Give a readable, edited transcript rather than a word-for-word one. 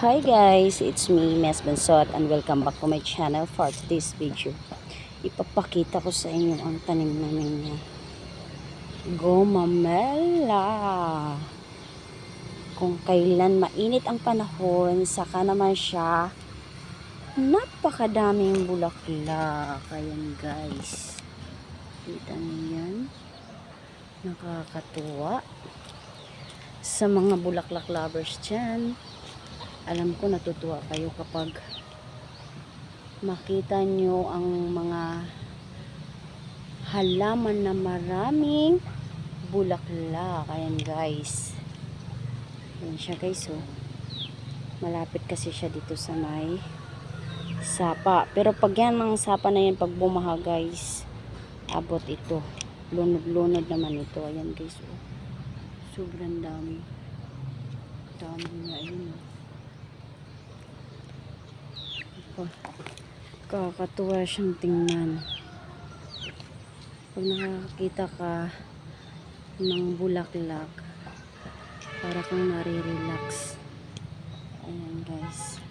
Hi guys, it's me, Mes Bensot, and welcome back to my channel for today's video. Ipapakita ko sa inyo ang tanim namin niya. Gomamela. Kung kailan mainit ang panahon, saka naman siya napakadaming bulaklak. Ayan guys. Kita niyo yan. Nakakatuwa. Sa mga bulaklak lovers dyan, alam ko natutuwa kayo kapag makita nyo ang mga halaman na maraming bulaklak. Ayan guys. Ayan siya guys, oh. Malapit kasi siya dito sa may sapa. Pero pag yan ang sapa na yan, pag bumaha guys, abot ito. Lunod-lunod naman ito. Ayan guys, oh. Sobrang dami. Dami na yun, oh. Kakatuwa siyang tingnan. Pag nakakita ka ng bulaklak, para kang nare-relax. Ayan guys.